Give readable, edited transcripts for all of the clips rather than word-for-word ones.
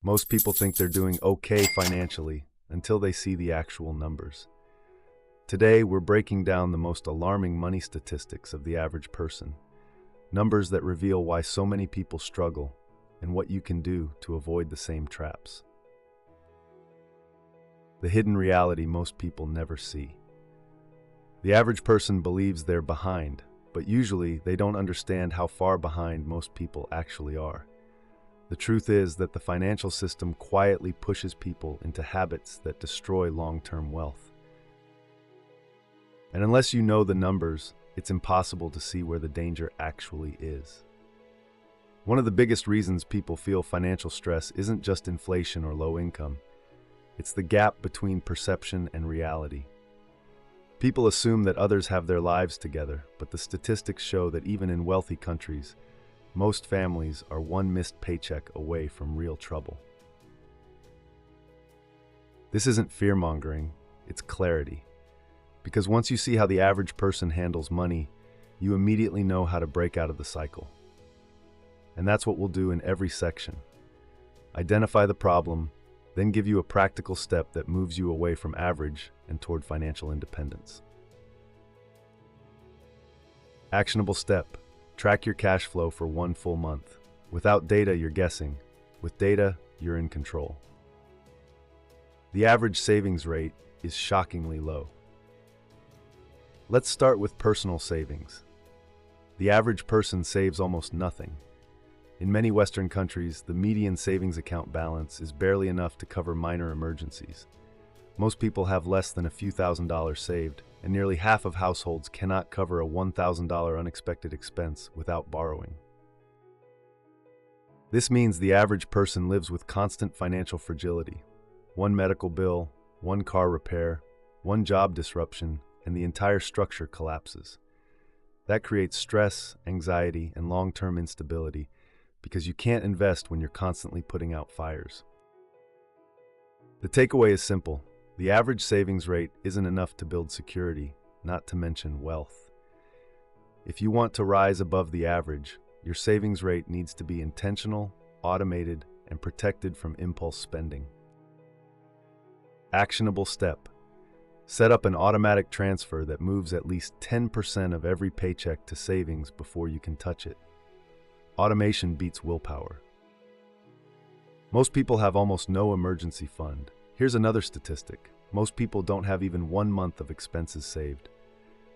Most people think they're doing okay financially until they see the actual numbers. Today, we're breaking down the most alarming money statistics of the average person, numbers that reveal why so many people struggle and what you can do to avoid the same traps. The hidden reality most people never see. The average person believes they're behind, but usually they don't understand how far behind most people actually are. The truth is that the financial system quietly pushes people into habits that destroy long-term wealth. And unless you know the numbers, it's impossible to see where the danger actually is. One of the biggest reasons people feel financial stress isn't just inflation or low income. It's the gap between perception and reality. People assume that others have their lives together, but the statistics show that even in wealthy countries, most families are one missed paycheck away from real trouble. This isn't fear-mongering, it's clarity. Because once you see how the average person handles money, you immediately know how to break out of the cycle. And that's what we'll do in every section. Identify the problem, then give you a practical step that moves you away from average and toward financial independence. Actionable step. Track your cash flow for 1 full month. Without data, you're guessing. With data, you're in control. The average savings rate is shockingly low. Let's start with personal savings. The average person saves almost nothing. In many Western countries, the median savings account balance is barely enough to cover minor emergencies. Most people have less than a few $1,000s saved, and nearly half of households cannot cover a $1,000 unexpected expense without borrowing. This means the average person lives with constant financial fragility. One medical bill, one car repair, one job disruption, and the entire structure collapses. That creates stress, anxiety, and long-term instability, because you can't invest when you're constantly putting out fires. The takeaway is simple. The average savings rate isn't enough to build security, not to mention wealth. If you want to rise above the average, your savings rate needs to be intentional, automated, and protected from impulse spending. Actionable step. Set up an automatic transfer that moves at least 10% of every paycheck to savings before you can touch it. Automation beats willpower. Most people have almost no emergency fund. Here's another statistic. Most people don't have even 1 month of expenses saved.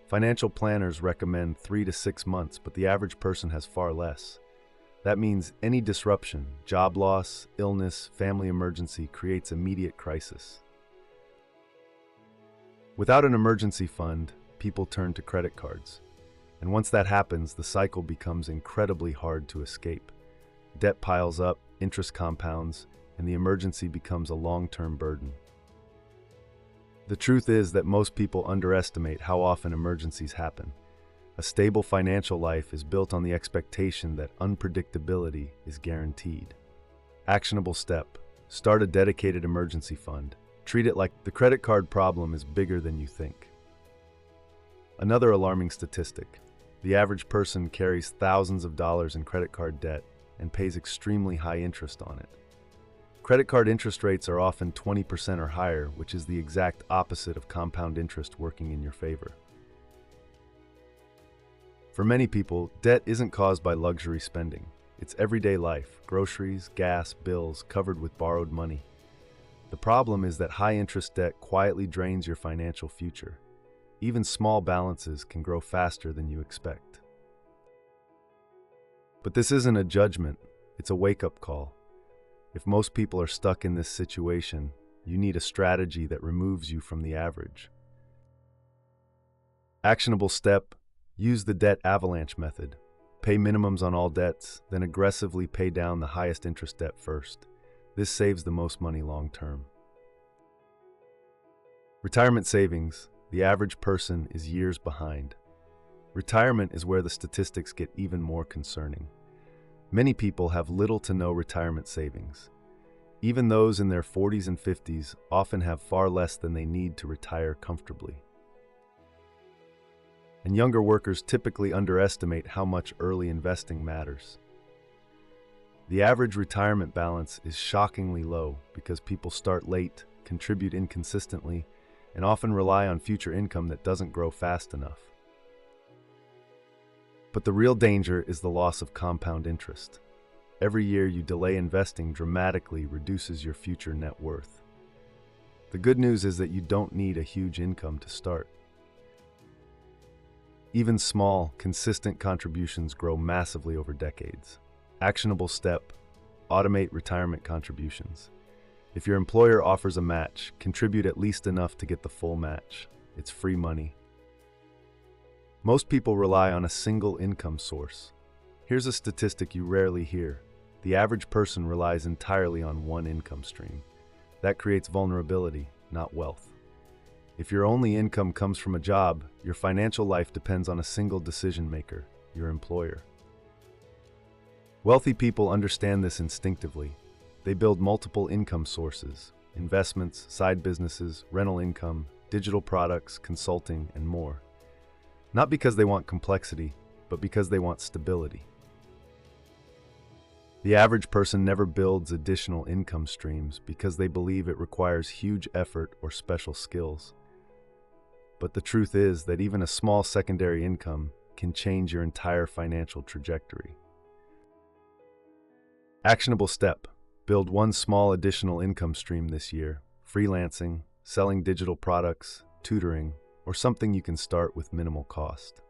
Financial planners recommend 3 to 6 months, but the average person has far less. That means any disruption, job loss, illness, family emergency creates immediate crisis. Without an emergency fund, people turn to credit cards. And once that happens, the cycle becomes incredibly hard to escape. Debt piles up, interest compounds, and the emergency becomes a long-term burden. The truth is that most people underestimate how often emergencies happen. A stable financial life is built on the expectation that unpredictability is guaranteed. Actionable step. Start a dedicated emergency fund. Treat it like the credit card problem is bigger than you think. Another alarming statistic. The average person carries thousands of dollars in credit card debt and pays extremely high interest on it. Credit card interest rates are often 20% or higher, which is the exact opposite of compound interest working in your favor. For many people, debt isn't caused by luxury spending. It's everyday life, groceries, gas, bills covered with borrowed money. The problem is that high interest debt quietly drains your financial future. Even small balances can grow faster than you expect. But this isn't a judgment, it's a wake-up call. If most people are stuck in this situation, you need a strategy that removes you from the average. Actionable step. Use the debt avalanche method. Pay minimums on all debts, then aggressively pay down the highest interest debt first. This saves the most money long term. Retirement savings. The average person is years behind. Retirement is where the statistics get even more concerning. Many people have little to no retirement savings. Even those in their 40s and 50s often have far less than they need to retire comfortably. And younger workers typically underestimate how much early investing matters. The average retirement balance is shockingly low because people start late, contribute inconsistently, and often rely on future income that doesn't grow fast enough. But the real danger is the loss of compound interest. Every year you delay investing dramatically reduces your future net worth. The good news is that you don't need a huge income to start. Even small, consistent contributions grow massively over decades. Actionable step: automate retirement contributions. If your employer offers a match, contribute at least enough to get the full match. It's free money. Most people rely on a single income source. Here's a statistic you rarely hear. The average person relies entirely on one income stream. That creates vulnerability, not wealth. If your only income comes from a job, your financial life depends on a single decision maker, your employer. Wealthy people understand this instinctively. They build multiple income sources: investments, side businesses, rental income, digital products, consulting, and more. Not because they want complexity, but because they want stability. The average person never builds additional income streams because they believe it requires huge effort or special skills. But the truth is that even a small secondary income can change your entire financial trajectory. Actionable step: build one small additional income stream this year: freelancing, selling digital products, tutoring, or something you can start with minimal cost.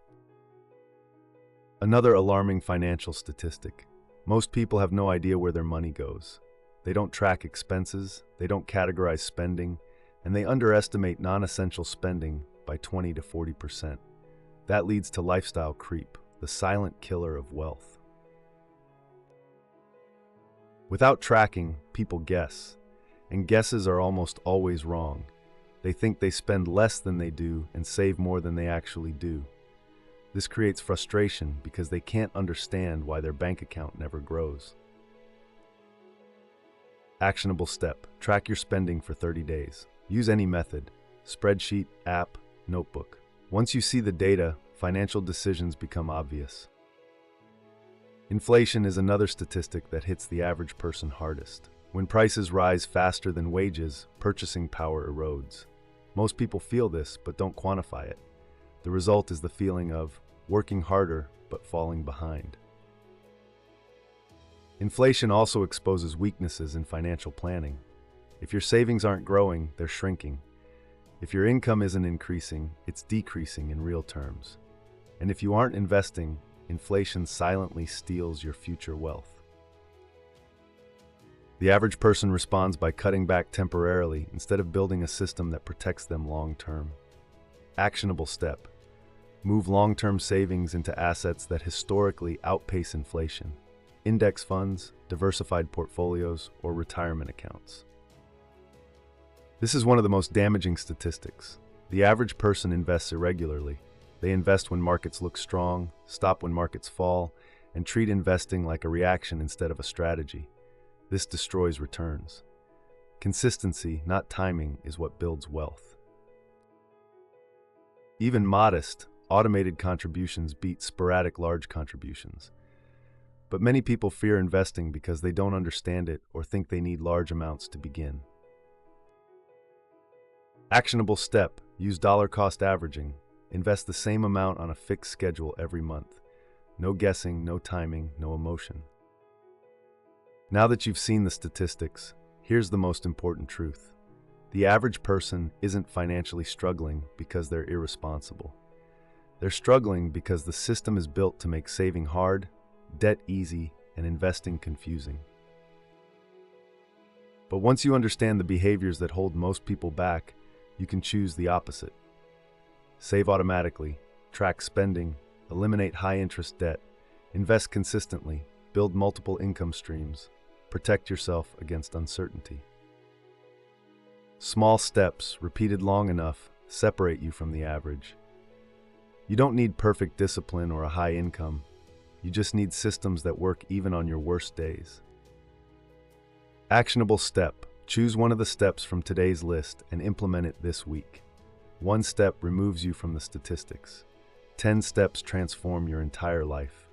Another alarming financial statistic: most people have no idea where their money goes. They don't track expenses, they don't categorize spending, and they underestimate non-essential spending by 20 to 40%. That leads to lifestyle creep, the silent killer of wealth. Without tracking, people guess, and guesses are almost always wrong. They think they spend less than they do and save more than they actually do. This creates frustration because they can't understand why their bank account never grows. Actionable step: track your spending for 30 days. Use any method: spreadsheet, app, notebook. Once you see the data, financial decisions become obvious. Inflation is another statistic that hits the average person hardest. When prices rise faster than wages, purchasing power erodes. Most people feel this but don't quantify it. The result is the feeling of working harder but falling behind. Inflation also exposes weaknesses in financial planning. If your savings aren't growing, they're shrinking. If your income isn't increasing, it's decreasing in real terms. And if you aren't investing, inflation silently steals your future wealth. The average person responds by cutting back temporarily instead of building a system that protects them long term. Actionable step: move long-term savings into assets that historically outpace inflation: index funds, diversified portfolios, or retirement accounts. This is one of the most damaging statistics. The average person invests irregularly. They invest when markets look strong, stop when markets fall, and treat investing like a reaction instead of a strategy. This destroys returns. Consistency, not timing, is what builds wealth. Even modest, automated contributions beat sporadic large contributions. But many people fear investing because they don't understand it or think they need large amounts to begin. Actionable step: use dollar cost averaging. Invest the same amount on a fixed schedule every month. No guessing, no timing, no emotion. Now that you've seen the statistics, here's the most important truth. The average person isn't financially struggling because they're irresponsible. They're struggling because the system is built to make saving hard, debt easy, and investing confusing. But once you understand the behaviors that hold most people back, you can choose the opposite. Save automatically, track spending, eliminate high-interest debt, invest consistently, build multiple income streams, protect yourself against uncertainty. Small steps, repeated long enough, separate you from the average. You don't need perfect discipline or a high income. You just need systems that work even on your worst days. Actionable step: choose one of the steps from today's list and implement it this week. One step removes you from the statistics. 10 steps transform your entire life.